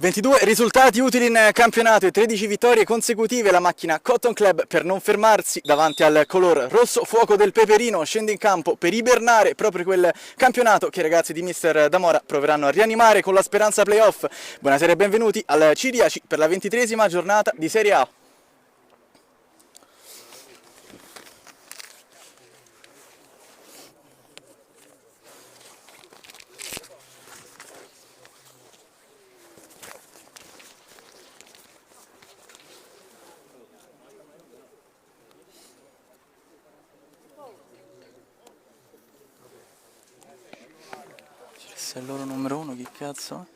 22 risultati utili in campionato e 13 vittorie consecutive. La macchina Cotton Club, per non fermarsi davanti al color rosso fuoco del peperino, scende in campo per ibernare proprio quel campionato che i ragazzi di Mister D'Amora proveranno a rianimare con la speranza playoff. Buonasera e benvenuti al Ciriaci per la 23esima giornata di Serie A. Se è loro numero uno, che cazzo?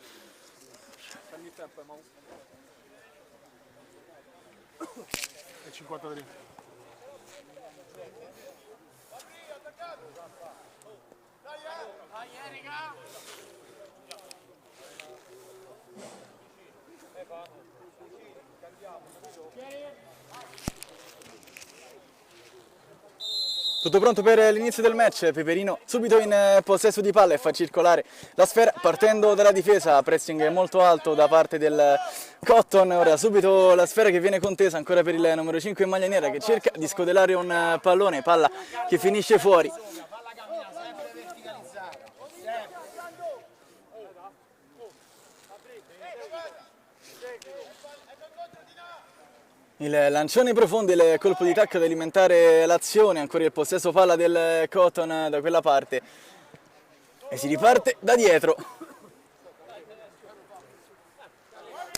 E 53. Tutto pronto per l'inizio del match. Peperino subito in possesso di palla e fa circolare la sfera partendo dalla difesa, pressing molto alto da parte del Cotton. Ora subito la sfera che viene contesa ancora per il numero 5 in maglia nera, che cerca di scodellare un pallone, palla che finisce fuori. Il lancione profondo, il colpo di tacco ad alimentare l'azione, ancora il possesso palla del Cotton da quella parte e si riparte da dietro.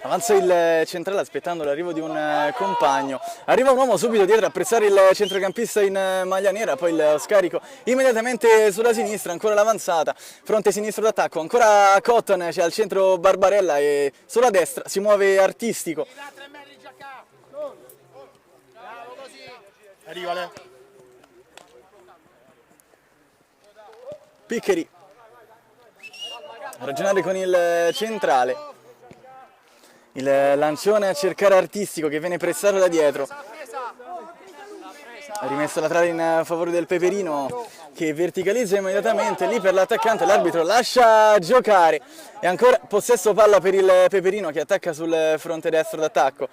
Avanza il centrale aspettando l'arrivo di un compagno, arriva un uomo subito dietro a pressare il centrocampista in maglia nera, poi il scarico immediatamente sulla sinistra, ancora l'avanzata, fronte sinistro d'attacco, ancora Cotton, c'è al centro Barbarella e sulla destra si muove Artistico. Arriva Piccheri a ragionare con il centrale, il lancione a cercare Artistico che viene pressato da dietro, ha rimesso la trave in favore del Peperino che verticalizza immediatamente lì per l'attaccante, l'arbitro lascia giocare e ancora possesso palla per il Peperino che attacca sul fronte destro d'attacco.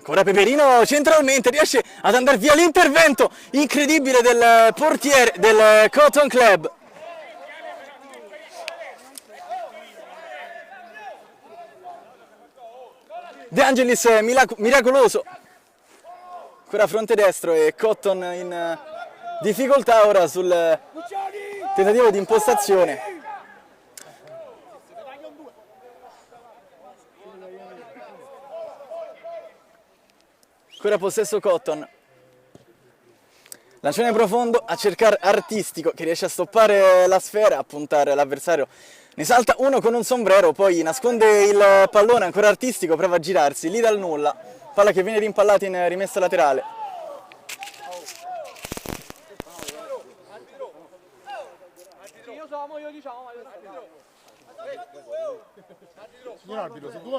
Ancora Peperino centralmente, riesce ad andare via l'intervento incredibile del portiere del Cotton Club. De Angelis miracoloso. Ancora fronte destro e Cotton in difficoltà ora sul tentativo di impostazione. Ancora possesso Cotton, lancione profondo a cercare Artistico che riesce a stoppare la sfera, a puntare l'avversario, ne salta uno con un sombrero, poi nasconde il pallone, ancora Artistico, prova a girarsi, lì dal nulla, palla che viene rimpallata in rimessa laterale. Signor arbitro, sono 2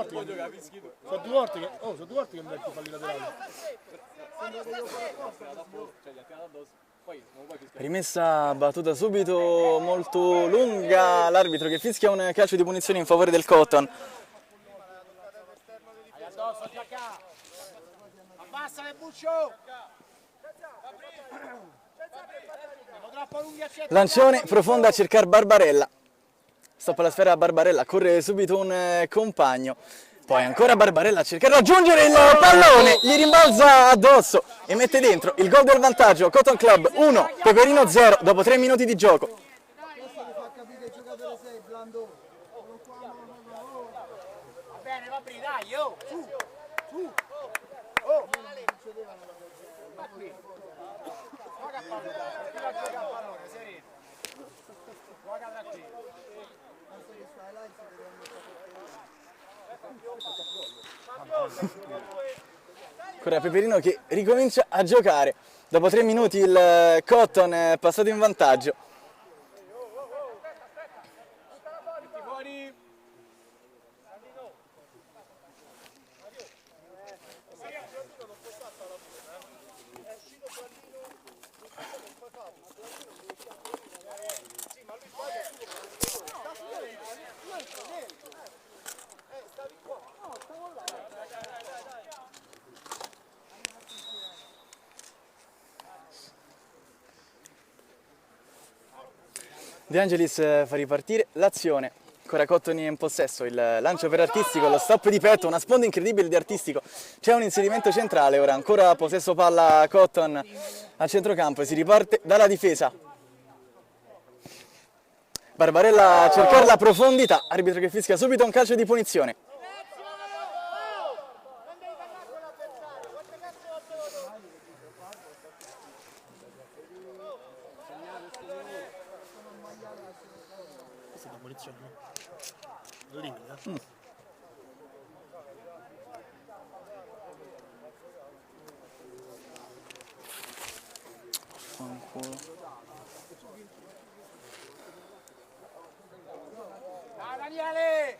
volte che metti i falli laterali. Rimessa battuta subito molto lunga, l'arbitro che fischia un calcio di punizione in favore del Cotton. Lancione profondo a cercare Barbarella. Stoppa la sfera a Barbarella, corre subito un compagno, poi ancora Barbarella a cercare di raggiungere il pallone, gli rimbalza addosso e mette dentro il gol del vantaggio. Cotton Club 1, Peperino 0 dopo 3 minuti di gioco. Ancora Peperino che ricomincia a giocare. Dopo 3 minuti il Cotton è passato in vantaggio. De Angelis fa ripartire l'azione. Ancora Cottoni in possesso, il lancio per Artistico, lo stop di petto, una sponda incredibile di Artistico. C'è un inserimento centrale, ora ancora possesso palla Cotton al centrocampo e si riparte dalla difesa. Barbarella a cercare la profondità, arbitro che fischia subito un calcio di punizione. Daniele!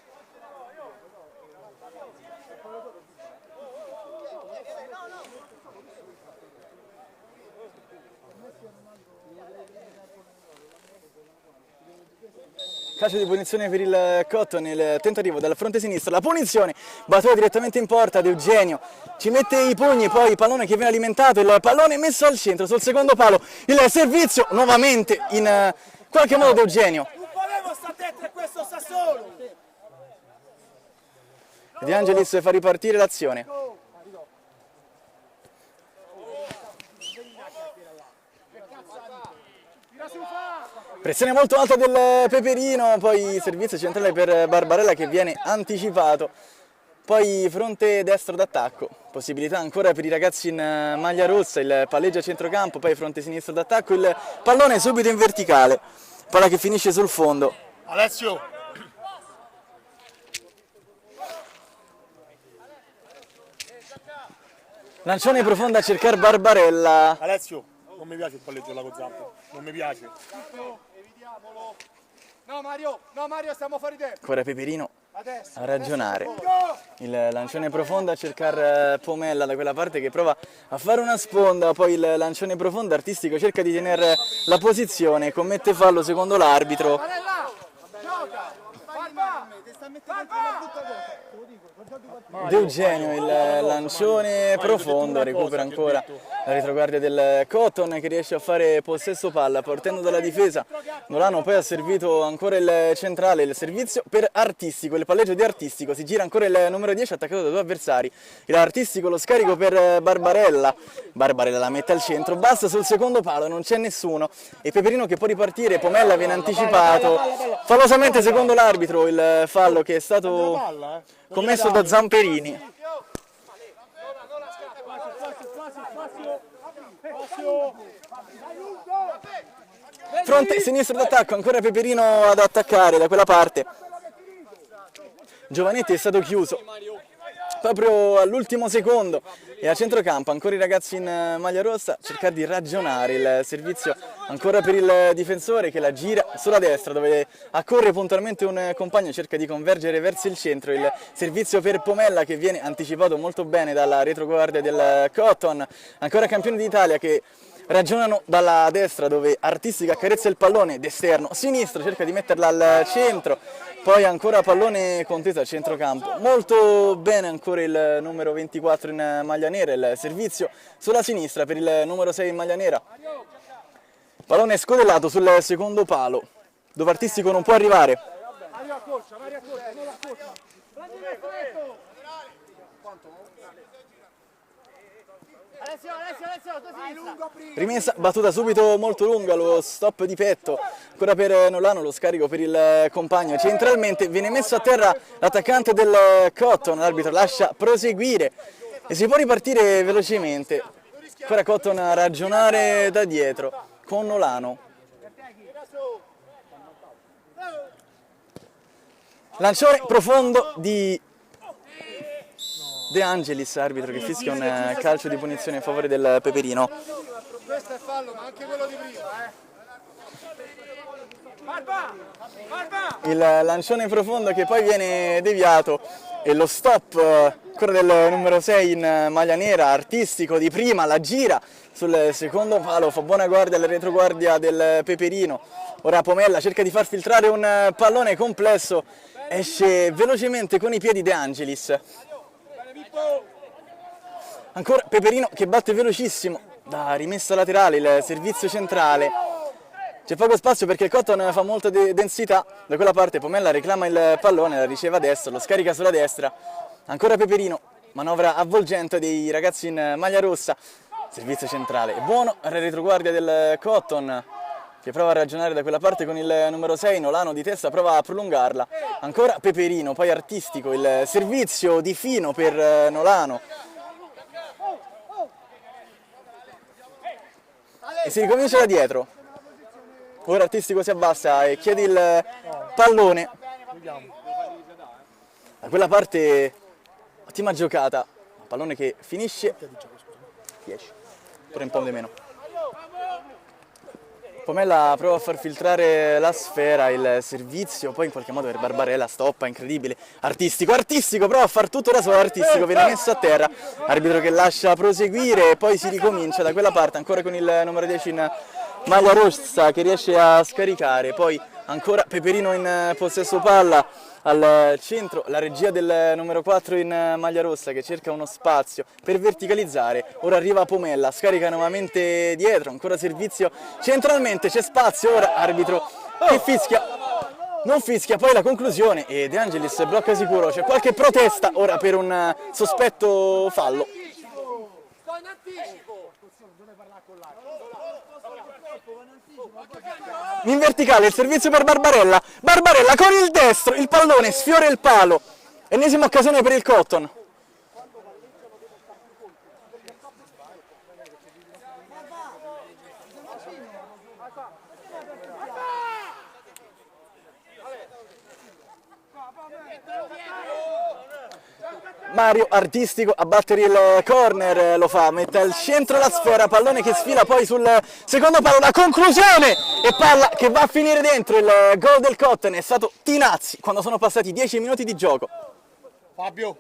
Calcio di punizione per il Cotton, il tentativo dal fronte sinistro, la punizione, battuta direttamente in porta, De Eugenio ci mette i pugni, poi il pallone che viene alimentato, il pallone messo al centro, sul secondo palo, il servizio nuovamente in qualche modo De Eugenio. Non volevo sta dentro questo Sassuolo! De Angelis fa ripartire l'azione. Pressione molto alta del Peperino, poi servizio centrale per Barbarella che viene anticipato. Poi fronte destro d'attacco, possibilità ancora per i ragazzi in maglia rossa, il palleggio a centrocampo, poi fronte sinistro d'attacco, il pallone subito in verticale, palla che finisce sul fondo. Alessio! Lancione profondo a cercare Barbarella. Alessio! Non mi piace il palleggio là con zampe, non mi piace. No Mario, stiamo fuori tempo. Ancora Peperino Adesso. a ragionare. Il lancione profondo a cercare Pomella da quella parte che prova a fare una sponda, poi il lancione profondo Artistico cerca di tenere la posizione, commette fallo secondo l'arbitro. De Eugenio, il lancione profondo, recupera ancora la retroguardia del Cotton che riesce a fare possesso palla partendo dalla difesa. Nolano poi ha servito ancora il centrale, il servizio per Artistico, il palleggio di Artistico, si gira ancora il numero 10 attaccato da due avversari. Il Artistico lo scarico per Barbarella, Barbarella la mette al centro, basta sul secondo palo, non c'è nessuno e Peperino che può ripartire, Pomella viene anticipato, fallosamente secondo l'arbitro il fallo che è stato commesso da Zamperini. Fronte sinistro d'attacco, ancora Peperino ad attaccare da quella parte. Giovanetti è stato chiuso proprio all'ultimo secondo e a centrocampo ancora i ragazzi in maglia rossa cercare di ragionare, il servizio ancora per il difensore che la gira sulla destra dove accorre puntualmente un compagno, cerca di convergere verso il centro, il servizio per Pomella che viene anticipato molto bene dalla retroguardia del Cotton, ancora campioni d'Italia che ragionano dalla destra dove Artistica accarezza il pallone d'esterno, sinistro cerca di metterla al centro, poi ancora pallone conteso a centrocampo, molto bene ancora il numero 24 in maglia nera, il servizio sulla sinistra per il numero 6 in maglia nera, pallone scodellato sul secondo palo dove Artistico non può arrivare. Rimessa, battuta subito molto lunga, lo stop di petto, ancora per Nolano, lo scarico per il compagno, centralmente viene messo a terra l'attaccante del Cotton, l'arbitro lascia proseguire e si può ripartire velocemente, ancora Cotton a ragionare da dietro con Nolano. Lancione profondo di De Angelis, arbitro che fischia un calcio di punizione in favore del Peperino. Questo è fallo, ma anche quello di prima, Il lancione profondo che poi viene deviato e lo stop ancora del numero 6 in maglia nera, Artistico di prima, la gira sul secondo palo, fa buona guardia alla retroguardia del Peperino. Ora Pomella cerca di far filtrare un pallone complesso, esce velocemente con i piedi De Angelis. Ancora Peperino che batte velocissimo da rimessa laterale, il servizio centrale C'è poco spazio perché il Cotton fa molta densità. Da quella parte Pomella reclama il pallone, la riceve a destra, lo scarica sulla destra. Ancora Peperino, manovra avvolgente dei ragazzi in maglia rossa. Servizio centrale, buono, retroguardia del Cotton che prova a ragionare da quella parte con il numero 6, Nolano di testa prova a prolungarla. Ancora Peperino, poi Artistico, il servizio di fino per Nolano. E si ricomincia da dietro. Ora Artistico si abbassa e chiede il pallone. Da quella parte ottima giocata. Pallone che finisce 10, pure un po' di meno. Pomella prova a far filtrare la sfera, il servizio, poi in qualche modo per Barbarella stoppa, incredibile. Artistico, prova a far tutto da solo, Artistico viene messo a terra, arbitro che lascia proseguire e poi si ricomincia da quella parte, ancora con il numero 10 in maglia rossa che riesce a scaricare, poi ancora Peperino in possesso palla al centro, la regia del numero 4 in maglia rossa che cerca uno spazio per verticalizzare. Ora arriva Pomella, scarica nuovamente dietro, ancora servizio centralmente, c'è spazio, ora arbitro che fischia, non fischia, poi la conclusione e De Angelis blocca sicuro, c'è qualche protesta ora per un sospetto fallo. In verticale il servizio per Barbarella con il destro, il pallone sfiora il palo, ennesima occasione per il Cotton. Mario Artistico a battere il corner, lo fa, mette al centro la sfera, pallone che sfila poi sul secondo palo, la conclusione e palla che va a finire dentro. Il gol del Cotton è stato Tinazzi quando sono passati 10 minuti di gioco. Fabio,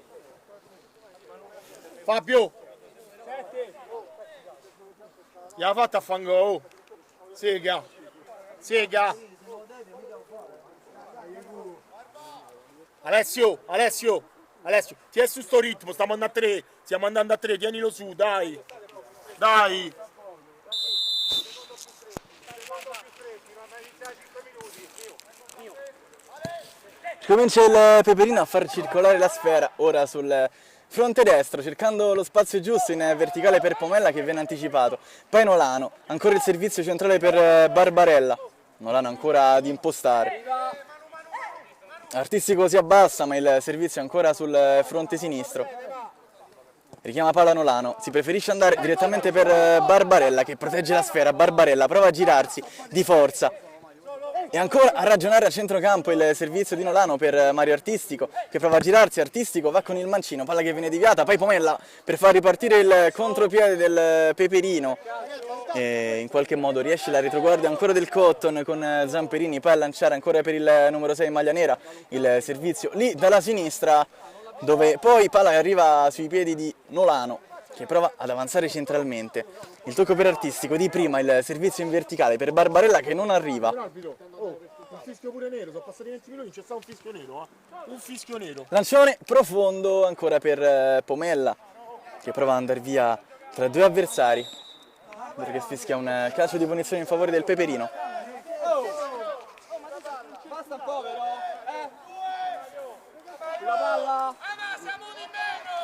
gli ha fatto a fango, oh. Sega, Alessio, tieni su sto ritmo, stiamo andando a tre, tienilo su, dai. Comincia il Peperino a far circolare la sfera, ora sul fronte destro, cercando lo spazio giusto in verticale per Pomella che viene anticipato. Poi Nolano, ancora il servizio centrale per Barbarella. Nolano ancora ad impostare. Artistico si abbassa, ma il servizio è ancora sul fronte sinistro. Richiama palla Nolano, si preferisce andare direttamente per Barbarella che protegge la sfera. Barbarella prova a girarsi di forza. E ancora a ragionare a centrocampo il servizio di Nolano per Mario Artistico che prova a girarsi, Artistico va con il mancino, palla che viene deviata, poi Pomella per far ripartire il contropiede del Peperino e in qualche modo riesce la retroguardia ancora del Cotton con Zamperini, poi a lanciare ancora per il numero 6 in maglia nera il servizio lì dalla sinistra dove poi palla che arriva sui piedi di Nolano che prova ad avanzare centralmente. Il tocco per Artistico di prima, il servizio in verticale per Barbarella che non arriva. Un fischio pure nero, sono passati 20 minuti, c'è stato un fischio nero, un fischio nero. Lancione profondo ancora per Pomella che prova ad andare via tra due avversari. Perché fischia un calcio di punizione in favore del Peperino. Basta un po' però, la palla! Siamo di meno!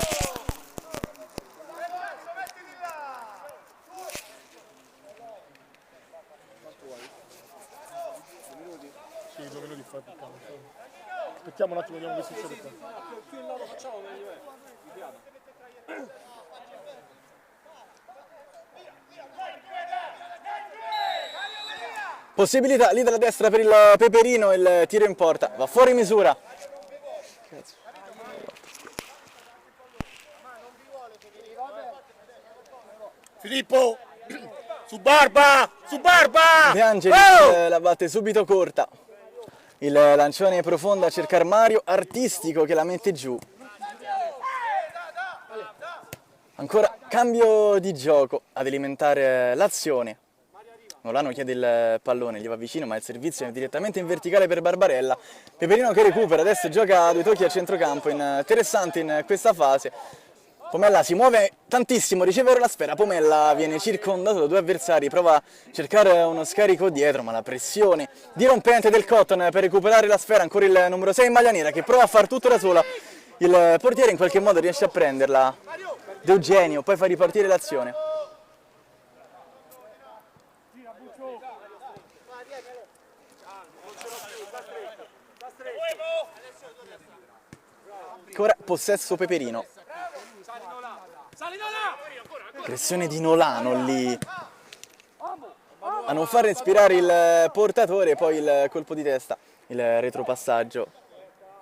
Sì, 2 minuti fa piccare. Aspettiamo un attimo, vediamo che succede qua. Più in là lo facciamo meglio è. Possibilità lì dalla destra per il Peperino, il tiro in porta, va fuori misura. Filippo! Su Barba! De Angelis la batte subito corta. Il lancione profondo a cercare Mario Artistico che la mette giù. Ancora cambio di gioco ad alimentare l'azione. Nolano chiede il pallone, gli va vicino ma il servizio è direttamente in verticale per Barbarella. Peperino che recupera, adesso gioca a due tocchi a centrocampo, interessante in questa fase. Pomella si muove tantissimo, riceve la sfera, Pomella viene circondato da due avversari, prova a cercare uno scarico dietro, ma la pressione dirompente del Cotton per recuperare la sfera, ancora il numero 6 in maglia nera che prova a far tutto da sola, il portiere in qualche modo riesce a prenderla, De Eugenio poi fa ripartire l'azione. Ancora possesso Peperino. Pressione di Nolano lì a non far respirare il portatore, poi il colpo di testa, il retropassaggio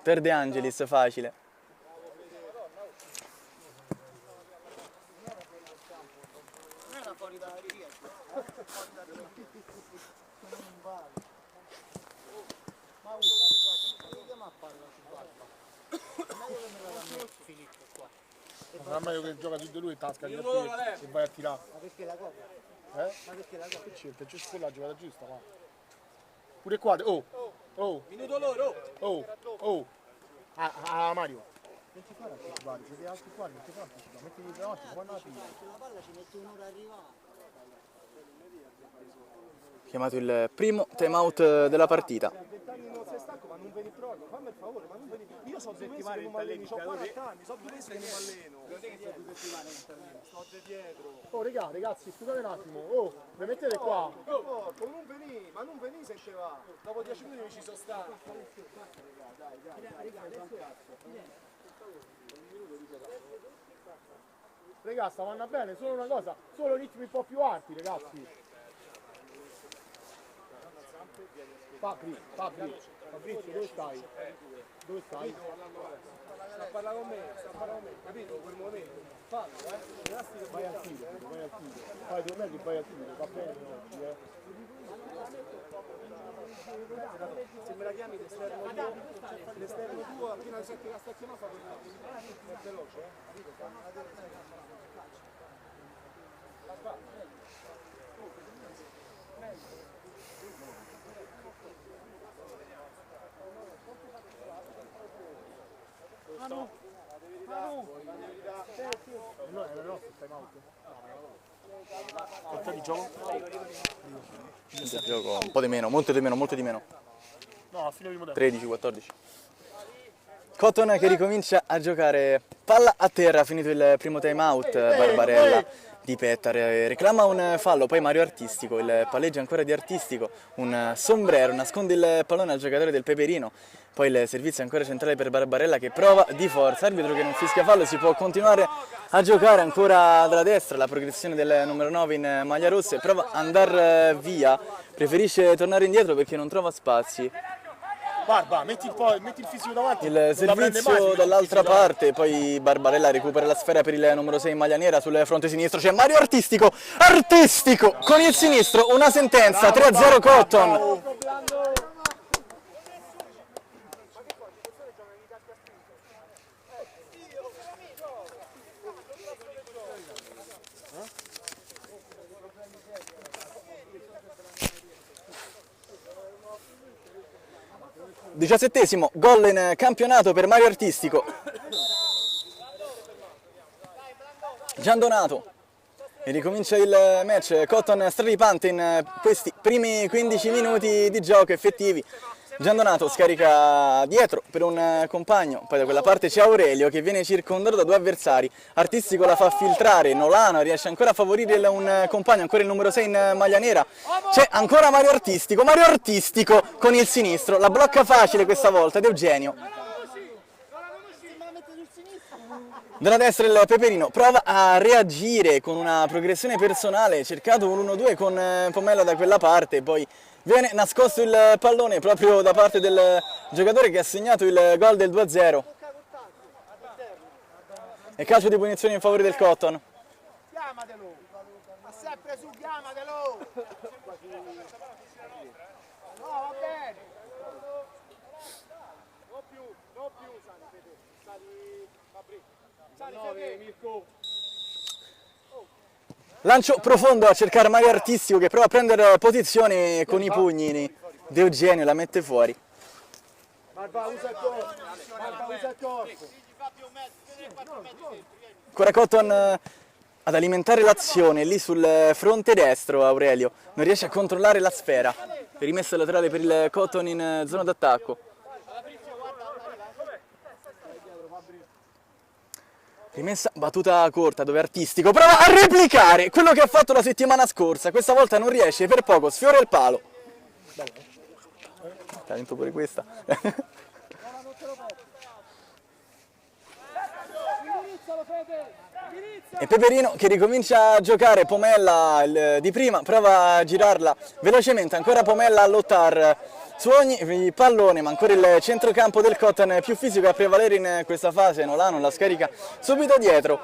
per De Angelis facile. Non è meglio che gioca su di lui in tasca e vai a tirare. Ma perché la copia? Eh? Ma perché la copia? Che cerca? È giusto quella giocata giusta, ma. Pure qua, Minuto loro. Mario. Non ti fare anticipare, se devi anticipare, non ti fare anticipare, mettili davanti, quando la tira. La palla ci mette un'ora a arrivare. Chiamato il primo time out della partita. A 20 anni non sei stanco, ma non vedi proprio, fammi il favore, ma non vedi. Io so 2 mesi che non mi alleno, ho 40 anni, so 2 mesi che non mi alleno. Non è che sono 2 settimane che sto alleno, sto dietro. Oh ragazzi, scusate un attimo, mi mettete qua. Non venì, ma non venì se ce va. Dopo 10 minuti ci sono stato. Ragazzi, stanno bene, solo una cosa, solo ritmi un po' più alti, ragazzi. Fabrizio, dove stai? Dove stai? Sta a parlare con me, capito? Quel momento. Fallo, Vai al tiro. Fai 2 metri e vai al tiro, va bene oggi, Se me la chiami l'esterno tuo, appena senti la stazione fa è veloce, No, era il nostro time out. Quanto di gioco? Il gioco un po' di meno, molto di meno. No, a fine primo tempo. 13-14. Cotton che ricomincia a giocare palla a terra, finito il primo time out, Barbarella di Pettar reclama un fallo, poi Mario Artistico, il palleggio ancora di Artistico, un sombrero, nasconde il pallone al giocatore del Peperino, poi il servizio ancora centrale per Barbarella che prova di forza, arbitro che non fischia fallo, si può continuare a giocare ancora dalla destra, la progressione del numero 9 in maglia rossa, prova ad andare via, preferisce tornare indietro perché non trova spazi. Barba, metti il fisico davanti. Il servizio dall'altra parte, poi Barbarella recupera la sfera per il numero 6 in maglia nera, sul fronte sinistro c'è Mario Artistico con il sinistro, una sentenza, 3-0 Cotton. Diciassettesimo gol in campionato per Mario Artistico. Giandonato e ricomincia il match. Cotton straripante in questi primi 15 minuti di gioco effettivi. Giandonato scarica dietro per un compagno, poi da quella parte c'è Aurelio che viene circondato da due avversari. Artistico la fa filtrare, Nolano riesce ancora a favorire un compagno, ancora il numero 6 in maglia nera. C'è ancora Mario Artistico con il sinistro, la blocca facile questa volta, De Eugenio. Dalla destra il Peperino prova a reagire con una progressione personale, cercato un 1-2 con Pomella da quella parte, poi viene nascosto il pallone proprio da parte del giocatore che ha segnato il gol del 2-0. E calcio di punizione in favore del Cotton. Chiamatelo! Ma sempre su, chiamatelo! No, va bene! Non più, Sani Fabri. Sani Mirko. Lancio profondo a cercare Mario Artistico che prova a prendere posizione con i pugni. De Eugenio la mette fuori. Barba, usa il corpo. Barba, usa il corpo. Ancora Cotton ad alimentare l'azione lì sul fronte destro. Aurelio non riesce a controllare la sfera. Rimessa laterale per il Cotton in zona d'attacco. Rimessa battuta corta dove Artistico prova a replicare quello che ha fatto la settimana scorsa. Questa volta non riesce, per poco sfiora il palo. Talento pure questa. E Peperino che ricomincia a giocare. Pomella di prima prova a girarla velocemente, ancora Pomella a lottare su ogni pallone, ma ancora il centrocampo del Cotton più fisico a prevalere in questa fase. Nolano la scarica subito dietro,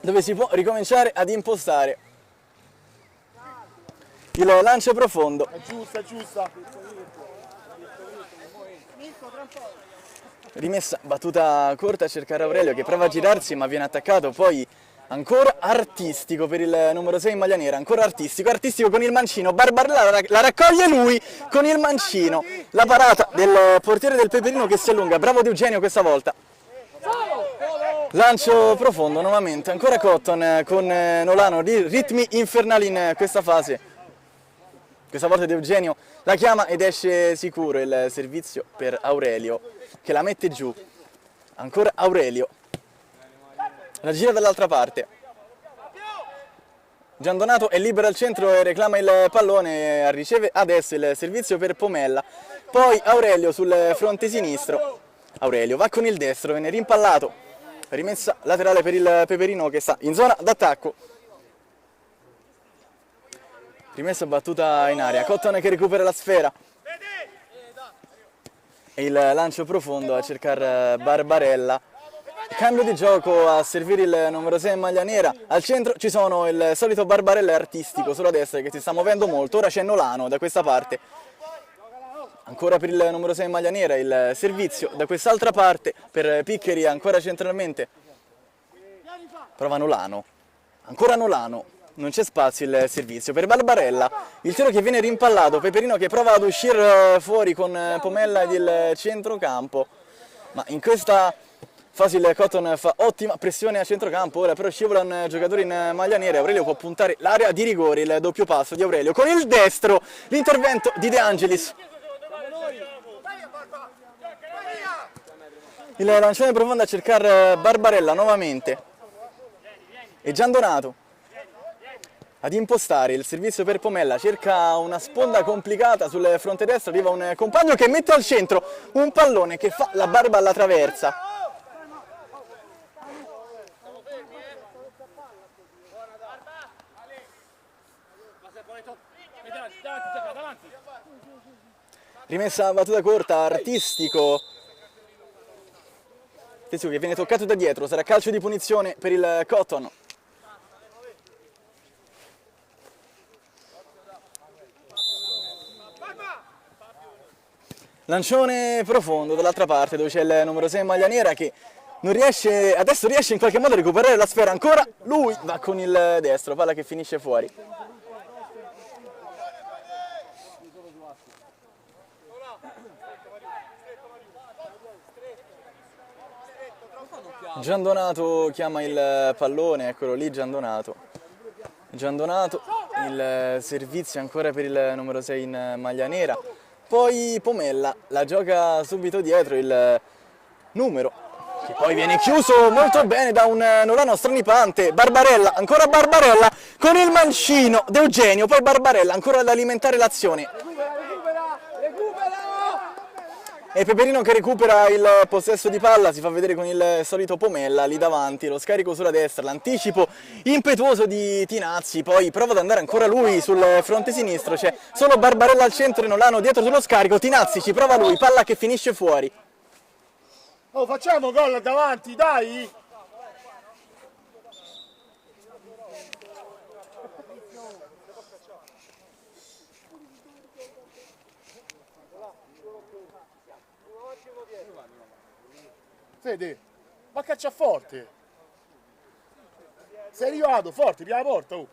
dove si può ricominciare ad impostare il lancio profondo. È giusta, è giusta. Rimessa battuta corta a cercare Aurelio che prova a girarsi ma viene attaccato. Poi ancora Artistico per il numero 6 in maglia nera, ancora Artistico con il mancino. Barbarella la raccoglie lui con il mancino. La parata del portiere del Peperino che si allunga, bravo Di Eugenio questa volta. Lancio profondo nuovamente, ancora Cotton con Nolano, ritmi infernali in questa fase. Questa volta Di Eugenio la chiama ed esce sicuro. Il servizio per Aurelio che la mette giù. Ancora Aurelio. La gira dall'altra parte. Giandonato è libero al centro e reclama il pallone. Riceve adesso il servizio per Pomella. Poi Aurelio sul fronte sinistro. Aurelio va con il destro, viene rimpallato. Rimessa laterale per il Peperino che sta in zona d'attacco. Rimessa battuta in aria. Cotton che recupera la sfera. E il lancio profondo a cercare Barbarella. Cambio di gioco a servire il numero 6 in maglia nera. Al centro ci sono il solito Barbarella e Artistico sulla destra che si sta muovendo molto. Ora c'è Nolano da questa parte. Ancora per il numero 6 in maglia nera il servizio da quest'altra parte per Piccheri ancora centralmente. Prova Nolano. Ancora Nolano. Non c'è spazio il servizio per Barbarella, il tiro che viene rimpallato, Peperino che prova ad uscire fuori con Pomella ed il centrocampo, ma in questa fase il Cotton fa ottima pressione a centrocampo. Ora però scivola un giocatore in maglia nera. Aurelio può puntare l'area di rigore, il doppio passo di Aurelio con il destro, l'intervento di De Angelis. Il lancione profondo a cercare Barbarella nuovamente e Giandonato ad impostare il servizio per Pomella, cerca una sponda complicata sul fronte destro, arriva un compagno che mette al centro un pallone che fa la barba alla traversa. Rimessa battuta corta, Artistico che viene toccato da dietro, sarà calcio di punizione per il Cotton. Lancione profondo dall'altra parte dove c'è il numero 6 in maglia nera che non riesce, adesso riesce in qualche modo a recuperare la sfera, ancora lui va con il destro, palla che finisce fuori. Giandonato chiama il pallone, eccolo lì Giandonato. Giandonato, il servizio ancora per il numero 6 in maglia nera. Poi Pomella la gioca subito dietro il numero, che poi viene chiuso molto bene da un Nolano straripante. Barbarella, ancora Barbarella con il mancino De Eugenio, poi Barbarella ancora ad alimentare l'azione. E Peperino che recupera il possesso di palla, si fa vedere con il solito Pomella lì davanti, lo scarico sulla destra, l'anticipo impetuoso di Tinazzi, poi prova ad andare ancora lui sul fronte sinistro, c'è solo Barbarella al centro e Nolano dietro sullo scarico, Tinazzi ci prova lui, palla che finisce fuori. Oh, facciamo gol davanti, dai! Fede, ma caccia forte! Sei arrivato forte, via la porta! Oh.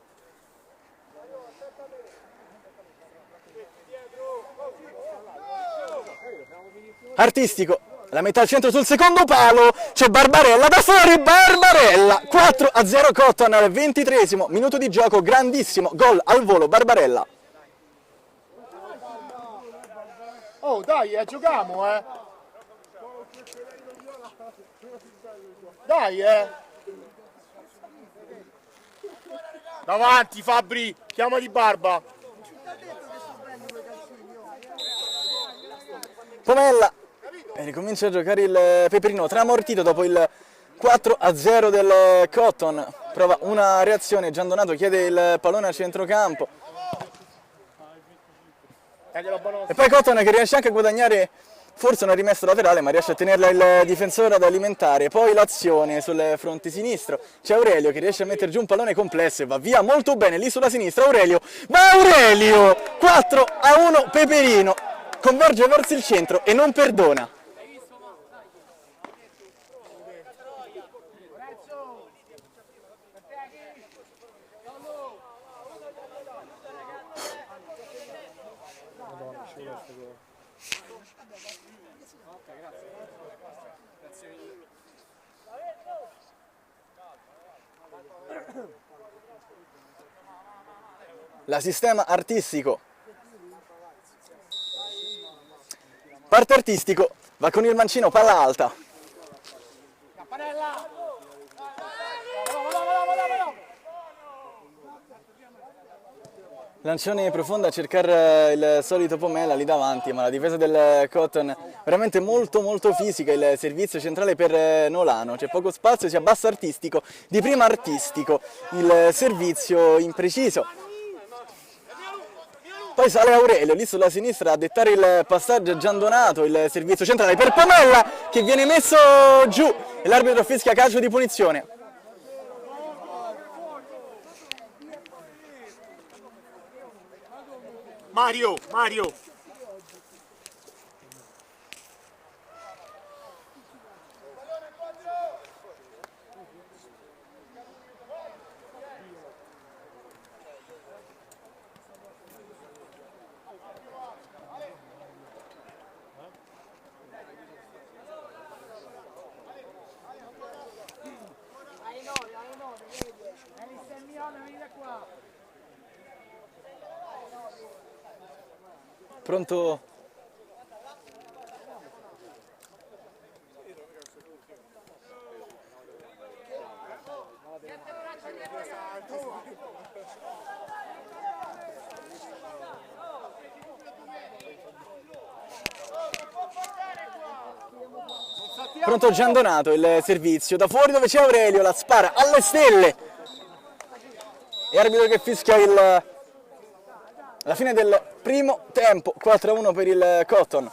Artistico, la mette al centro sul secondo palo, c'è Barbarella da fuori, Barbarella, 4-0 Cotton al 23esimo minuto di gioco, grandissimo gol al volo, Barbarella. Oh dai, giochiamo, Dai, Davanti, Fabri, chiama di Barba. Pomella, e ricomincia a giocare il Peperino, tramortito dopo il 4-0 del Cotton, prova una reazione, Giandonato chiede il pallone a centrocampo. E poi Cotton che riesce anche a guadagnare forse una rimessa laterale, ma riesce a tenerla il difensore ad alimentare. Poi l'azione sul fronte sinistro, c'è Aurelio che riesce a mettere giù un pallone complesso e va via molto bene lì sulla sinistra. Aurelio, va Aurelio, 4-1 Peperino, converge verso il centro e non perdona. La sistema artistico, parte artistico, va con il mancino, palla alta. Lancione profondo a cercare il solito Pomella lì davanti, ma la difesa del Cotton veramente molto fisica, il servizio centrale per Nolano, c'è poco spazio, si abbassa artistico, di prima artistico, il servizio impreciso. Poi sale Aurelio, lì sulla sinistra a dettare il passaggio, Giandonato, il servizio centrale per Pomella che viene messo giù e l'arbitro fischia calcio di punizione. Mario. Pronto? Pronto Giandonato, il servizio, da fuori dove c'è Aurelio, la spara alle stelle. E arbitro che fischia la fine del primo tempo, 4-1 per il Cotton.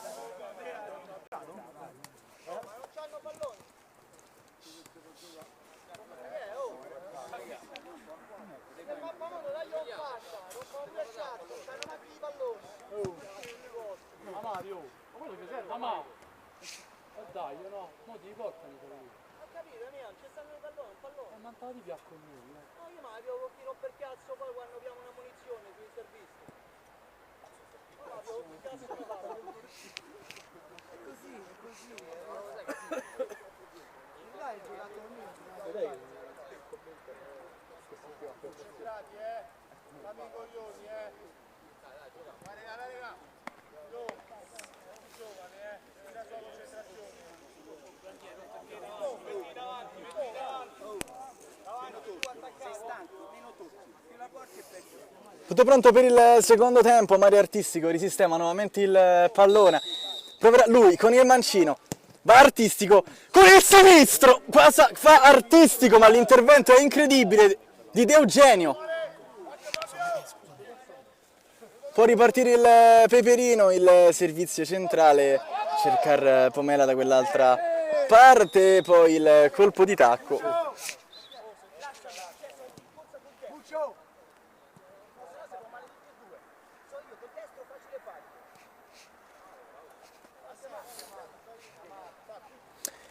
Dai, no, mo ti portano i palloni. Ho capito, mio, c'è stato il pallone, un pallone. Ma non ti piacque a noi, No, io ma avevo chi rompe il cazzo poi quando abbiamo una munizione sui servizi. No, avevo il cazzo da fare. È così. Dai, hai giocato a me. Concentrati, fammi i coglioni, Vai, raga. Giovane, senza sua concentrazione. Sei stanco, meno tutti. Che la porti e peggio. Tutto pronto per il secondo tempo, Mario Artistico risistema nuovamente il pallone, proverà lui con il mancino, va Artistico con il sinistro, cosa fa Artistico, ma l'intervento è incredibile di De Eugenio. Può ripartire il Peperino, il servizio centrale, cercare Pomella da quell'altra parte, poi il colpo di tacco.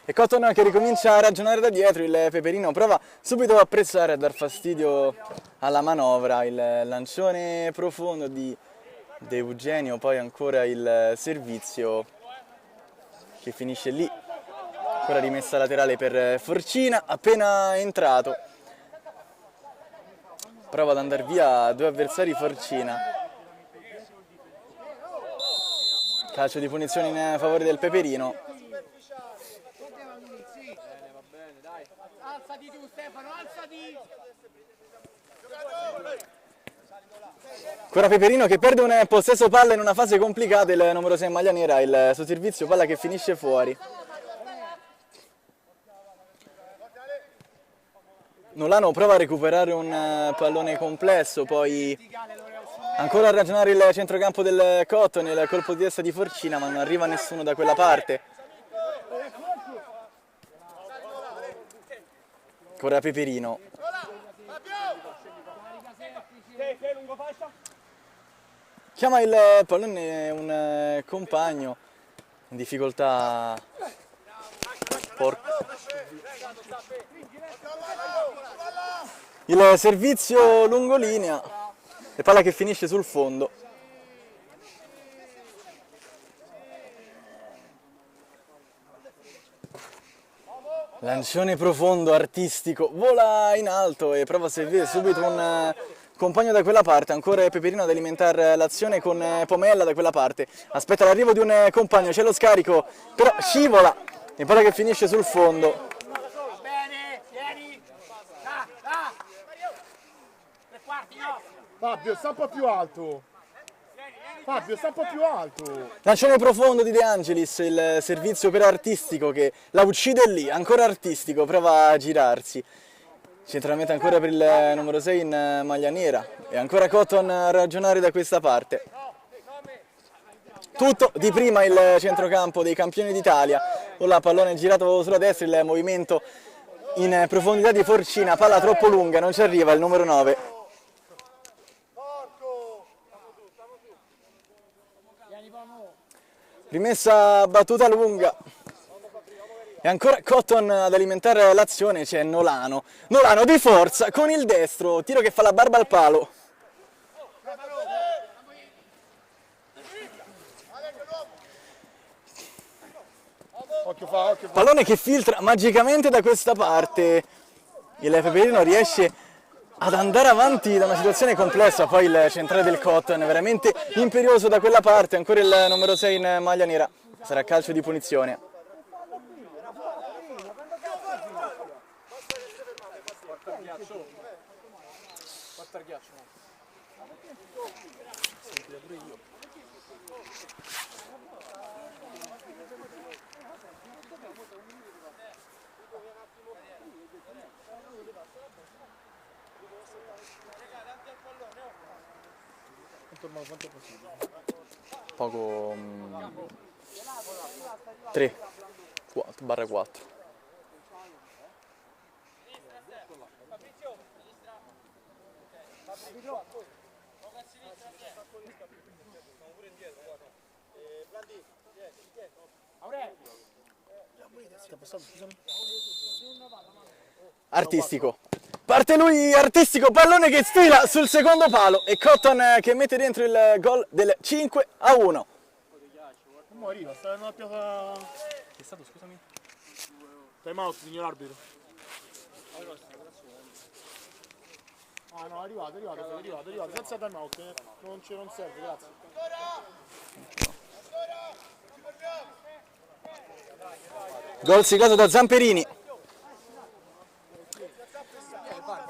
E Cotton che ricomincia a ragionare da dietro, il Peperino prova subito a pressare, a dar fastidio alla manovra, il lancione profondo di De Eugenio, poi ancora il servizio che finisce lì. Ancora rimessa laterale per Forcina, appena entrato. Prova ad andare via due avversari Forcina. Calcio di punizione in favore del Peperino. Alzati tu Stefano, alzati! Ancora Peperino che perde un possesso palla in una fase complicata, il numero 6 in maglia nera, il suo servizio, palla che finisce fuori. Nolano prova a recuperare un pallone complesso, poi ancora a ragionare il centrocampo del Cotton, nel colpo di testa di Forcina, ma non arriva nessuno da quella parte. Ancora Peperino. Chiama il pallone un compagno in difficoltà. Il servizio lungolinea e palla che finisce sul fondo. Lancione profondo, artistico, vola in alto e prova a servire subito un compagno da quella parte. Ancora Peperino ad alimentare l'azione con Pomella da quella parte. Aspetta l'arrivo di un compagno, c'è lo scarico, però scivola e palla che finisce sul fondo. Fabio, sta un po' più alto. Fabio, sta un po' più alto. Lancione profondo di De Angelis, il servizio per artistico che la uccide lì, ancora artistico, prova a girarsi. Centralmente ancora per il numero 6 in maglia nera e ancora Cotton a ragionare da questa parte. Tutto di prima il centrocampo dei campioni d'Italia, con la pallone girato sulla destra, il movimento in profondità di Forcina, palla troppo lunga, non ci arriva il numero 9. Rimessa battuta lunga e ancora Cotton ad alimentare l'azione, c'è Nolano di forza con il destro, tiro che fa la barba al palo. Occhio. Pallone che filtra magicamente da questa parte, il Peperino riesce ad andare avanti da una situazione complessa, poi il centrale del Cotton è veramente imperioso da quella parte, ancora il numero 6 in maglia nera, sarà calcio di punizione. Poco 3/4. Artistico. Parte lui, artistico, pallone che stila sul secondo palo e Cotton che mette dentro il gol del 5-1. Non arriva, sta una piazza. Che è stato, scusami? Time out, signor arbitro. Ah no, è arrivato, senza time out, non serve, grazie. Gol siglato da Zamperini.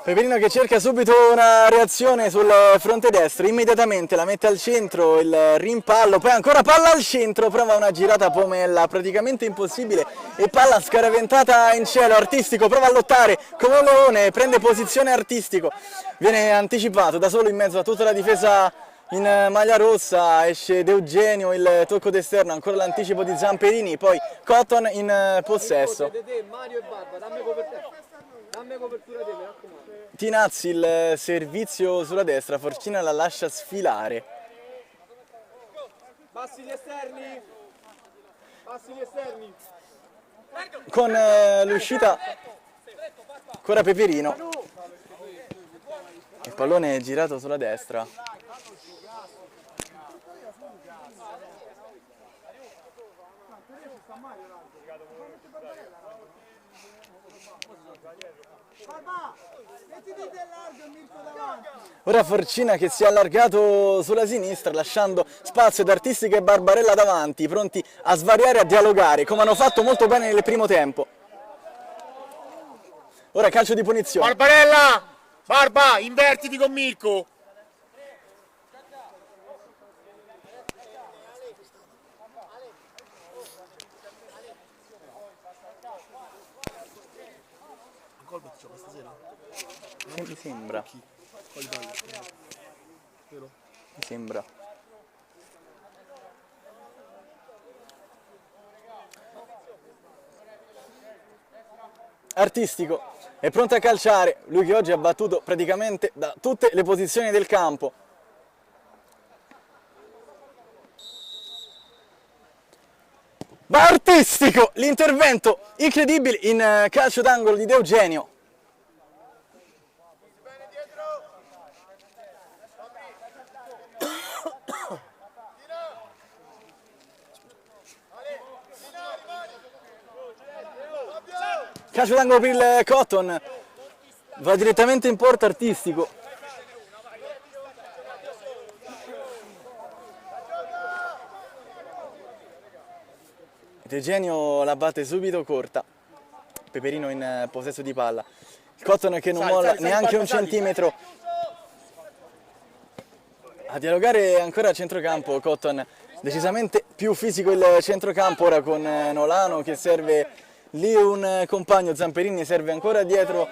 Peperino che cerca subito una reazione sul fronte destro, immediatamente la mette al centro, il rimpallo, poi ancora palla al centro, prova una girata Pomella, praticamente impossibile, e palla scaraventata in cielo, artistico, prova a lottare come un leone, prende posizione artistico, viene anticipato da solo in mezzo a tutta la difesa in maglia rossa, esce De Eugenio, il tocco d'esterno, ancora l'anticipo di Zamperini, poi Cotton in possesso. Mario e Barba, dammi copertura te, mi raccomando. Tinazzi il servizio sulla destra, Forcina la lascia sfilare. Passi gli esterni. Con l'uscita ancora Peperino. Il pallone è girato sulla destra. Ora Forcina che si è allargato sulla sinistra lasciando spazio ad Artistica e Barbarella davanti, pronti a svariare e a dialogare come hanno fatto molto bene nel primo tempo. Ora calcio di punizione. Barbarella! Barba, invertiti con Mirko! Mi sembra. Mi sembra. Artistico è pronto a calciare, lui che oggi ha battuto praticamente da tutte le posizioni del campo. Ma Artistico, l'intervento incredibile in calcio d'angolo di De Eugenio. Calcio d'angolo per il Cotton, va direttamente in porta Artistico. De Eugenio la batte subito corta, Peperino in possesso di palla. Il Cotton che non molla neanche un centimetro. A dialogare ancora a centrocampo, Cotton decisamente più fisico il centrocampo, ora con Nolano che serve lì un compagno, Zamperini serve ancora dietro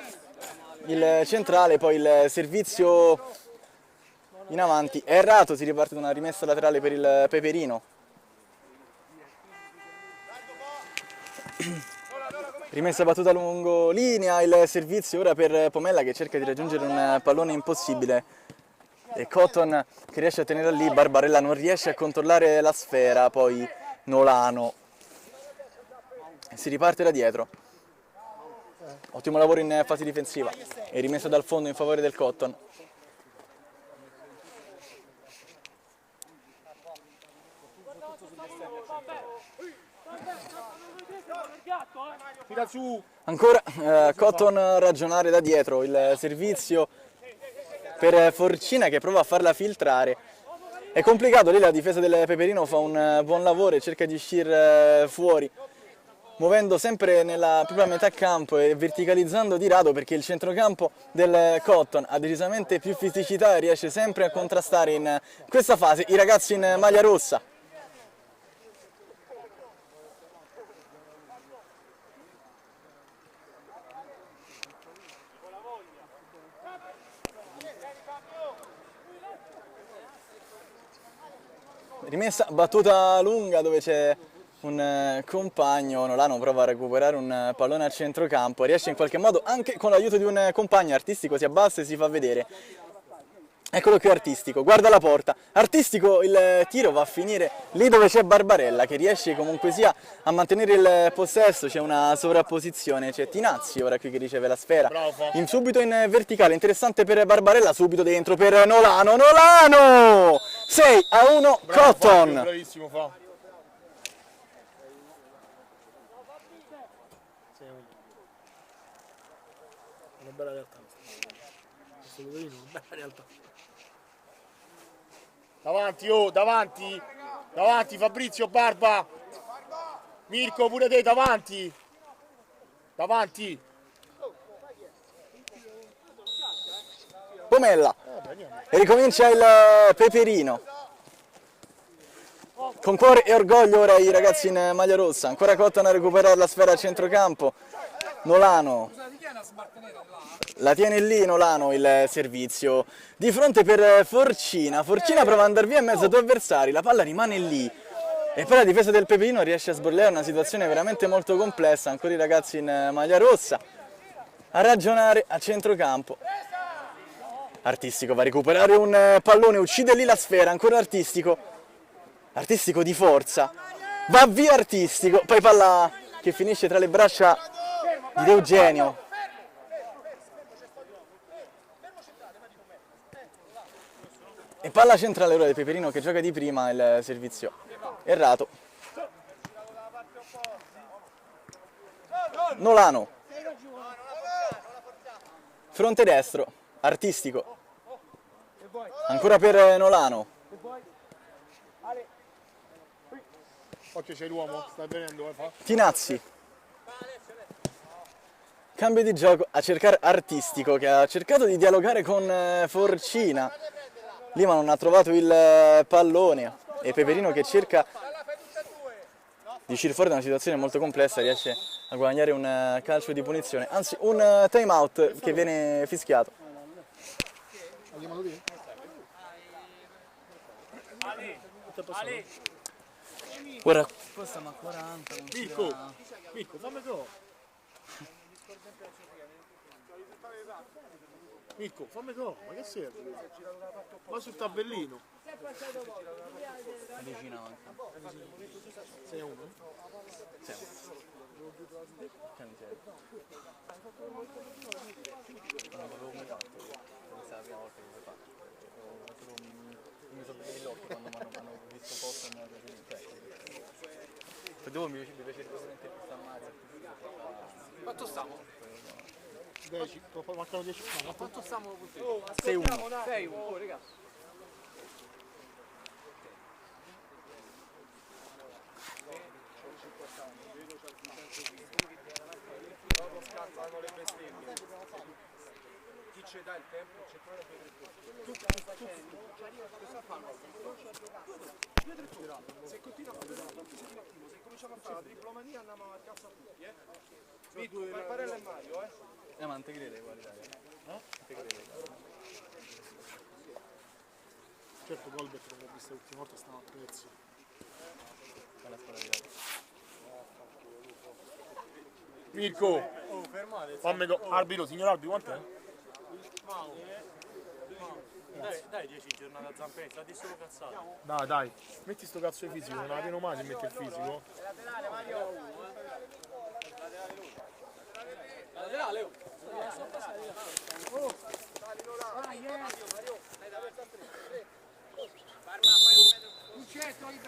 il centrale, poi il servizio in avanti è errato, si riparte da una rimessa laterale per il Peperino. Rimessa battuta lungo linea, il servizio ora per Pomella che cerca di raggiungere un pallone impossibile. E Cotton che riesce a tenere lì, Barbarella non riesce a controllare la sfera, poi Nolano. Si riparte da dietro. Ottimo lavoro in fase difensiva e rimessa dal fondo in favore del Cotton. Ancora Cotton a ragionare da dietro, il servizio per Forcina che prova a farla filtrare. È complicato, lì la difesa del Peperino fa un buon lavoro e cerca di uscire fuori, muovendo sempre nella propria metà campo e verticalizzando di rado, perché il centrocampo del Cotton ha decisamente più fisicità e riesce sempre a contrastare in questa fase i ragazzi in maglia rossa. Rimessa battuta lunga dove c'è un compagno, Nolano prova a recuperare un pallone al centrocampo, riesce in qualche modo anche con l'aiuto di un compagno, Artistico si abbassa e si fa vedere. Eccolo qui Artistico, guarda la porta, Artistico il tiro va a finire lì dove c'è Barbarella che riesce comunque sia a mantenere il possesso, c'è una sovrapposizione, c'è Tinazzi ora qui che riceve la sfera, subito in verticale, interessante per Barbarella, subito dentro per Nolano, Nolano! 6-1 Cotton! Bravissimo Fa. Una bella realtà. Questo Peperino, una bella realtà. Davanti, oh, davanti! Davanti Fabrizio, Barba! Mirko, pure te, davanti! Davanti! Pomella e ricomincia il Peperino. Con cuore e orgoglio ora i ragazzi in maglia rossa, ancora Cotton a recuperare la sfera a centrocampo, Nolano la tiene lì, Nolano il servizio di fronte per Forcina, Forcina prova ad andare via in mezzo ai due avversari, la palla rimane lì e poi la difesa del Peperino riesce a sborlare una situazione veramente molto complessa, ancora i ragazzi in maglia rossa a ragionare a centrocampo. Artistico va a recuperare un pallone, uccide lì la sfera, ancora Artistico, Artistico di forza, va via Artistico, poi palla che finisce tra le braccia di De Eugenio. E palla centrale ora del Peperino che gioca di prima, il servizio errato. Nolano. Fronte destro, Artistico. Ancora per Nolano. Occhio, c'è l'uomo, sta venendo, fa. Tinazzi. Cambio di gioco a cercare Artistico, che ha cercato di dialogare con Forcina. Lì ma non ha trovato il pallone. E Peperino che cerca di uscire fuori da una situazione molto complessa, riesce a guadagnare un calcio di punizione, anzi un time out che viene fischiato. Andiamo lì? Guarda, qua stiamo a 40. Mirko, fammi go. Mirko, fammi go, ma che serve? Va sul tabellino. Vicino anche. 6-1? Non avevo mai fatto, questa è la prima volta che lo faccio. Mi sono venuti gli occhi quando mi hanno visto posto e mi hanno preso il dopo mi piacerebbe veramente questa Mario. Quanto stiamo? 10, mancano 10. No, Quanto stiamo? 6-1. 6-1, oh raga. Chi ci dà il tempo centrale per il se continua a fare un attimo, se cominciamo a fare la triplomania andiamo a cazzo a tutti, Vito, Barbarella e Mario, Ma non te crede guarda. Non te crede. certo Golbert non l'ho vista l'ultima volta, stava a pezzi. Mirko, fammi go. Arbitro, signor arbitro, quant'è? Dai 10 giornate a Zampini, sta di solo cazzate. Dai, metti sto cazzo di fisico, non la pieno mai se mette il fisico. Laterale, oh.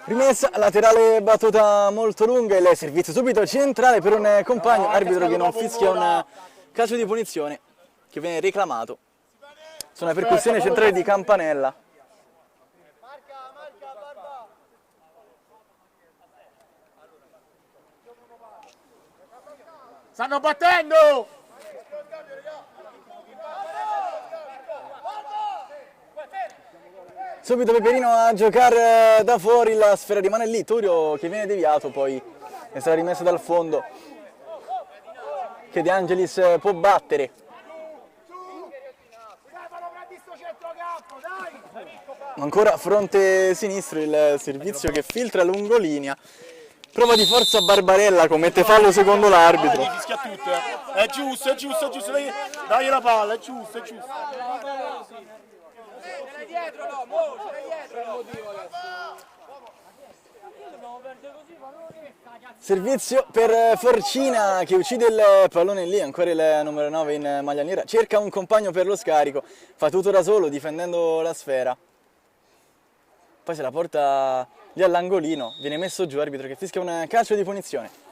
Rimessa laterale, battuta molto lunga, il servizio subito centrale per un compagno, arbitro che non fischia un calcio di punizione che viene reclamato su una percussione centrale di Campanella. Stanno battendo! Subito Peperino a giocare da fuori, la sfera rimane lì, Turio che viene deviato, poi è stata rimessa dal fondo, che De Angelis può battere. Ancora fronte sinistro, il servizio che filtra lungolinea, prova di forza Barbarella, commette fallo secondo l'arbitro. Fischia tutte, è giusto, dai la palla, è giusto. Dietro no, dietro. Dobbiamo perdere così, ma non riesca. Servizio per Forcina che uccide il pallone lì, ancora il numero 9 in maglia nera, cerca un compagno per lo scarico, fa tutto da solo difendendo la sfera. Poi se la porta lì all'angolino, viene messo giù, arbitro che fischia un calcio di punizione.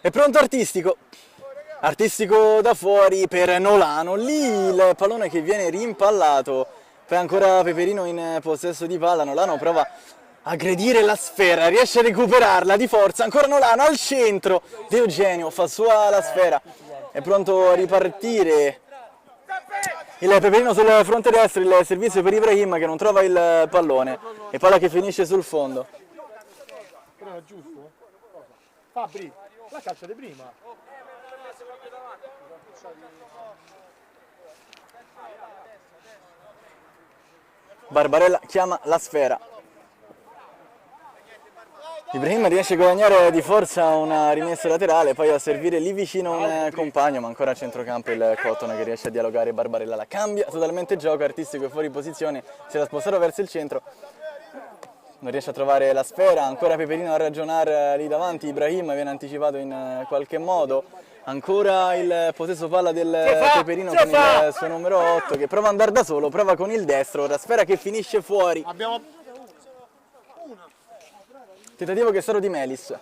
È pronto Artistico. Artistico da fuori per Nolano, lì il pallone che viene rimpallato, poi ancora Peperino in possesso di palla, Nolano prova a aggredire la sfera, riesce a recuperarla di forza, ancora Nolano al centro, De Eugenio fa sua la sfera, è pronto a ripartire il Peperino sul fronte destro, il servizio per Ibrahim che non trova il pallone e palla che finisce sul fondo. Però è giusto? Fabri, la calcia di prima. Barbarella chiama la sfera. Ibrahim riesce a guadagnare di forza una rimessa laterale, poi a servire lì vicino un compagno, ma ancora a centrocampo il Cotton che riesce a dialogare. Barbarella la cambia totalmente gioco, Artistico è fuori posizione, si era spostato verso il centro, non riesce a trovare la sfera, ancora Peperino a ragionare lì davanti, Ibrahim viene anticipato in qualche modo, ancora il possesso palla del Peperino con il suo numero 8 che prova ad andare da solo, prova con il destro, la sfera che finisce fuori. Tentativo che è stato di Melis.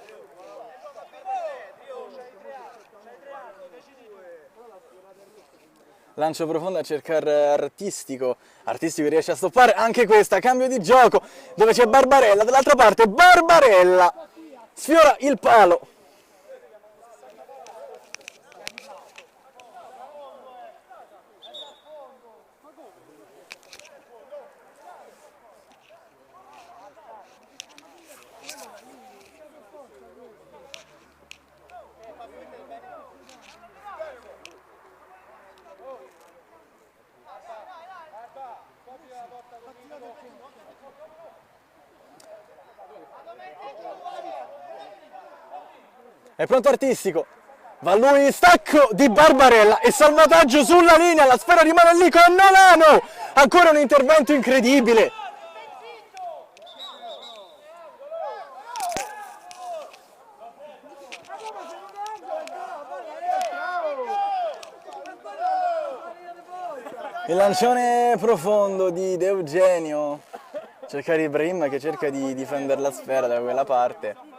Lancio profondo a cercare Artistico che riesce a stoppare anche questa, cambio di gioco dove c'è Barbarella, dall'altra parte Barbarella sfiora il palo. È pronto Artistico, va lui, stacco di Barbarella e salvataggio sulla linea, la sfera rimane lì con Nolano, ancora un intervento incredibile. Il lancione profondo di De Eugenio, cercare Ibrahim che cerca di difendere la sfera da quella parte.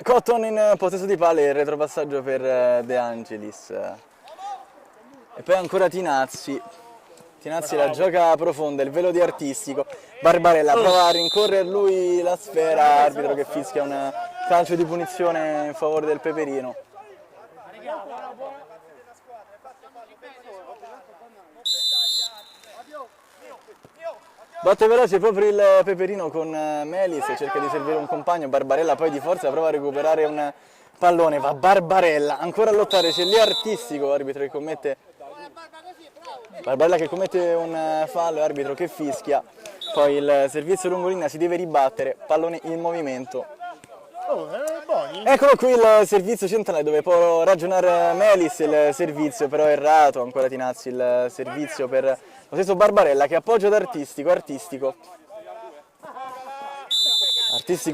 Cotton in possesso di palla e il retropassaggio per De Angelis. E poi ancora Tinazzi la gioca profonda, il velo di Artistico. Barbarella prova a rincorrere lui la sfera, arbitro che fischia un calcio di punizione in favore del Peperino. Batte veloce proprio il Peperino con Melis, cerca di servire un compagno, Barbarella poi di forza prova a recuperare un pallone, va Barbarella, ancora a lottare, c'è lì Artistico, arbitro che commette, Barbarella che commette un fallo, arbitro che fischia, poi il servizio lungolinea si deve ribattere, pallone in movimento. Eccolo qui il servizio centrale dove può ragionare Melis, il servizio però è errato, ancora Tinazzi il servizio per lo stesso Barbarella che appoggia ad Artistico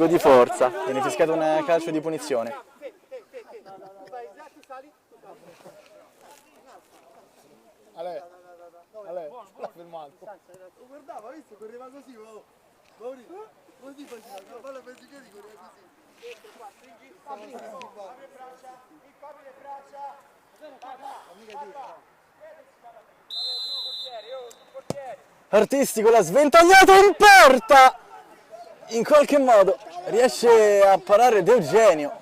di forza, viene fischiato un calcio di punizione. Ale, l'ha fermato. Lo guardava, visto, correva così, Maurizio, così faceva, la palla per i piedi correva così. Artistico l'ha sventagliato in porta, in qualche modo riesce a parare De Eugenio.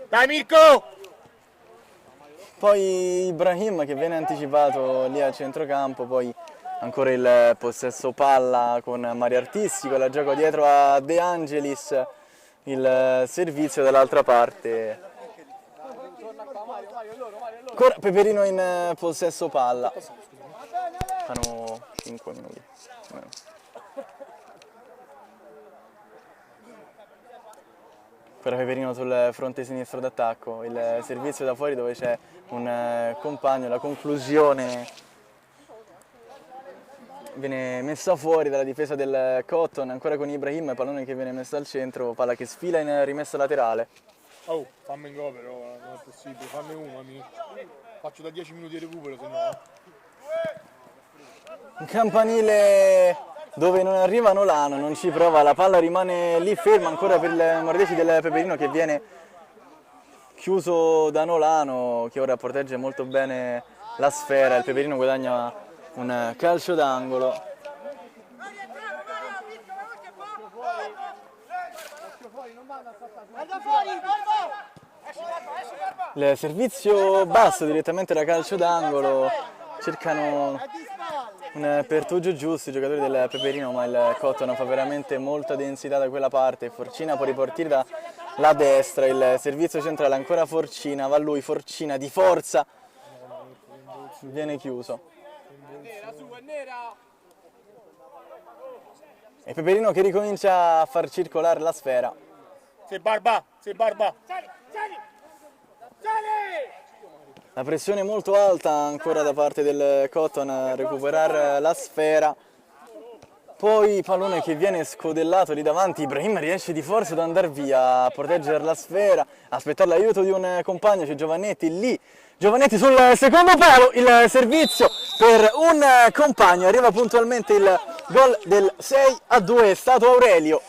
Dai Mirko! Poi Ibrahim che viene anticipato lì al centrocampo, poi ancora il possesso palla con Mario Artistico, la gioco dietro a De Angelis, il servizio dall'altra parte. Ancora Peperino in possesso palla. Fanno 5 minuti. Per Peperino sul fronte sinistro d'attacco, il servizio da fuori dove c'è un compagno, la conclusione viene messa fuori dalla difesa del Cotton, ancora con Ibrahim, pallone che viene messo al centro, palla che sfila in rimessa laterale. Oh, fammi un gol però, non è possibile, fammi uno, amico. Faccio da 10 minuti di recupero, se no. Un campanile dove non arriva Nolano, non ci prova, la palla rimane lì ferma ancora per il Mordesi del Peperino che viene chiuso da Nolano che ora protegge molto bene la sfera, il Peperino guadagna un calcio d'angolo. Il servizio basso direttamente da calcio d'angolo, cercano un pertugio giusto i giocatori del Peperino, ma il Cotton fa veramente molta densità da quella parte. Forcina può ripartire dalla destra, il servizio centrale ancora Forcina, va lui, Forcina di forza, viene chiuso. E Peperino che ricomincia a far circolare la sfera. Sei barba! La pressione molto alta ancora da parte del Cotton a recuperare la sfera. Poi pallone che viene scodellato lì davanti, Ibrahim riesce di forza ad andare via, a proteggere la sfera, aspettare l'aiuto di un compagno, c'è Giovannetti lì. Giovannetti sul secondo palo, il servizio per un compagno, arriva puntualmente il gol del 6-2, è stato Aurelio.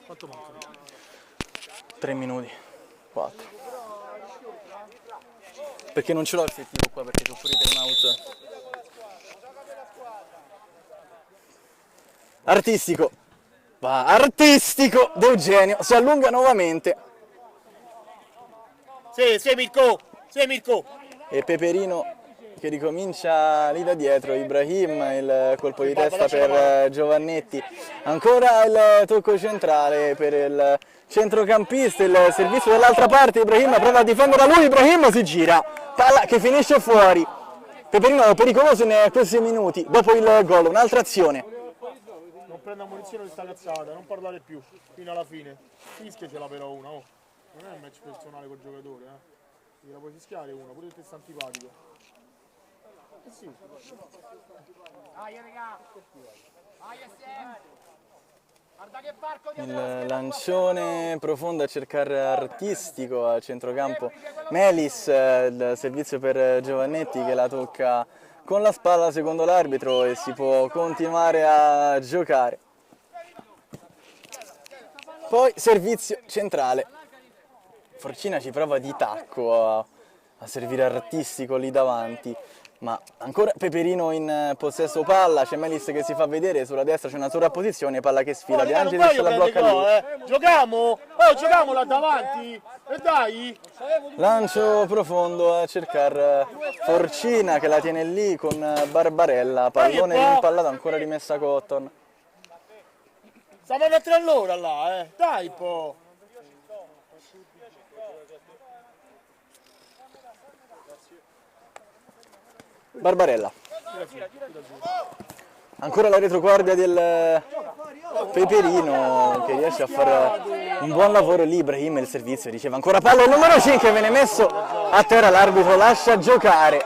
Quanto manca? 3 minuti, 4. Perché non ce l'ho effettivo qua, perché c'ho pure i timeout. Artistico, va, artistico d'Eugenio, si allunga nuovamente. Sì, Mirko! Sì, Mirko! E Peperino che ricomincia lì da dietro, Ibrahim, il colpo di testa per Giovannetti. Ancora il tocco centrale per il centrocampista, il servizio dall'altra parte, Ibrahim prova a difendere da lui, Ibrahim si gira, palla che finisce fuori. Peperino pericoloso in questi minuti, dopo il gol, un'altra azione. Non prenda munizione di sta cazzata, non parlare più, fino alla fine. Fischiacela però una, oh. Non è un match personale col giocatore, gliela puoi fischiare una, pure se ti sta antipatico. Sì. Il lancione profondo a cercare artistico a centrocampo. Melis, il servizio per Giovannetti che la tocca con la spalla secondo l'arbitro e si può continuare a giocare. Poi servizio centrale. Forcina ci prova di tacco a servire artistico lì davanti. Ma ancora Peperino in possesso palla, c'è Melis che si fa vedere, sulla destra c'è una sovrapposizione, palla che sfila, De Angelis la blocca lì. Giochiamo? Oh, giochiamo là davanti! E dai! Lancio profondo a cercare Forcina che la tiene lì con Barbarella, pallone impallato, ancora rimessa Cotton. Stiamo a 3 all'ora là, dai po'! Barbarella. Ancora la retroguardia del Peperino che riesce a fare un buon lavoro lì. Ibrahim il servizio riceve ancora palla, il numero 5 viene messo a terra, l'arbitro lascia giocare.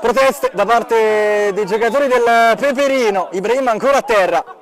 Proteste da parte dei giocatori del Peperino. Ibrahim ancora a terra.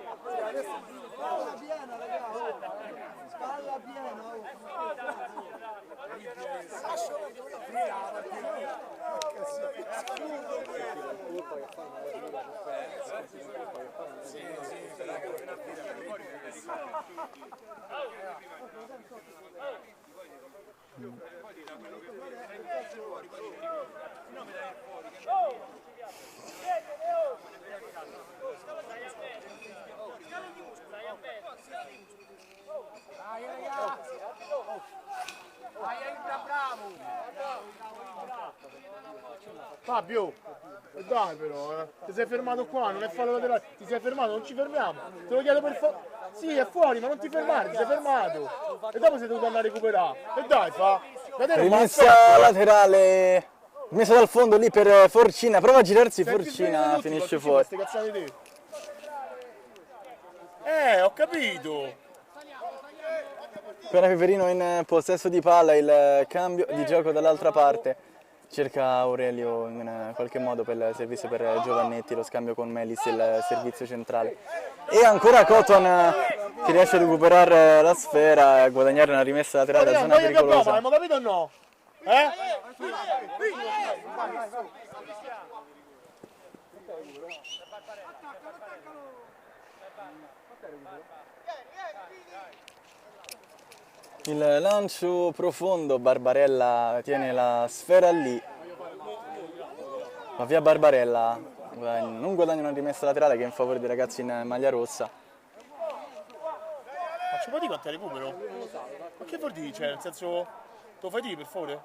Fabio, dai però, ti sei fermato qua, non è fallo laterale, ti sei fermato, non ci fermiamo, te lo chiedo per favore. Sì, è fuori, ma non ti fermare, ti sei fermato. E dopo sei dovuto andare a recuperare. E dai, fa. Rimessa laterale, messa dal fondo lì per Forcina, prova a girarsi Forcina, finisce fuori. Ho capito. Ancora Peperino in possesso di palla, il cambio di gioco dall'altra parte. Cerca Aurelio in qualche modo per il servizio per Giovannetti, lo scambio con Melis, il servizio centrale. E ancora Cotton che riesce a recuperare la sfera e a guadagnare una rimessa laterale da zona pericolosa. Abbiamo capito o no? Il lancio profondo, Barbarella tiene la sfera lì, va via Barbarella, non guadagna una rimessa laterale che è in favore dei ragazzi in maglia rossa. Ma ci puoi dire quanto recupero? Ma che vuol dire? Cioè, nel senso, te lo fai dire per favore?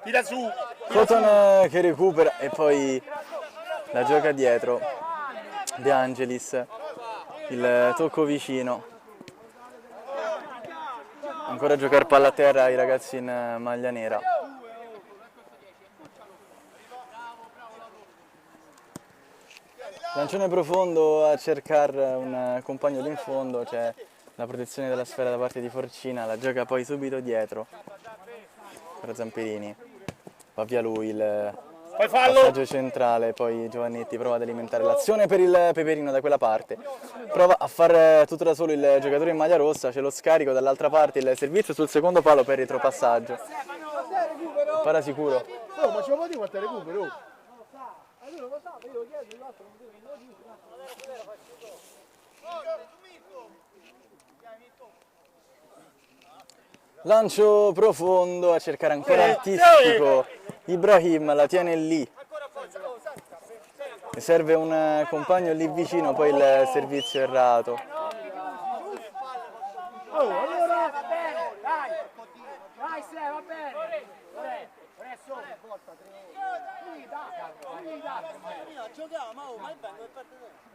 Tira su! Cotton che recupera e poi la gioca dietro. De Angelis, il tocco vicino, ancora a giocare palla a terra i ragazzi in maglia nera. Lancione profondo a cercare un compagno lì in fondo, c'è la protezione della sfera da parte di Forcina, la gioca poi subito dietro per Zamperini. Va via lui il passaggio centrale, poi Giovannetti prova ad alimentare l'azione per il Peperino da quella parte. Prova a fare tutto da solo il giocatore in maglia rossa, c'è lo scarico dall'altra parte, il servizio sul secondo palo per retropassaggio. Para sicuro. Oh, ma ce lo puoi dire quanto recupero? Lancio profondo a cercare ancora artistico. Ibrahim la tiene lì. E serve un compagno lì vicino, poi il servizio errato. Oh, allora! Dai, Sle, va bene! Giochiamo, ma il vengo per perdere.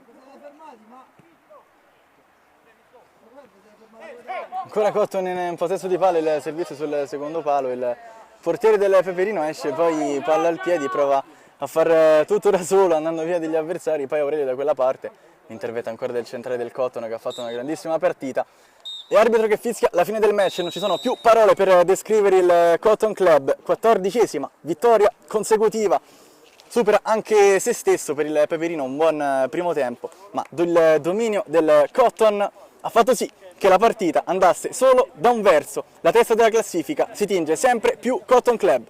Ancora Cotton in possesso di palla, il servizio sul secondo palo, il portiere del Peperino esce, poi palla al piedi, prova a fare tutto da solo andando via degli avversari, poi Aurelio da quella parte, intervento ancora del centrale del Cotton che ha fatto una grandissima partita. E arbitro che fischia la fine del match, non ci sono più parole per descrivere il Cotton Club, 14ª vittoria consecutiva, supera anche se stesso per il Peperino, un buon primo tempo, ma il dominio del Cotton ha fatto sì che la partita andasse solo da un verso, la testa della classifica si tinge sempre più Cotton Club.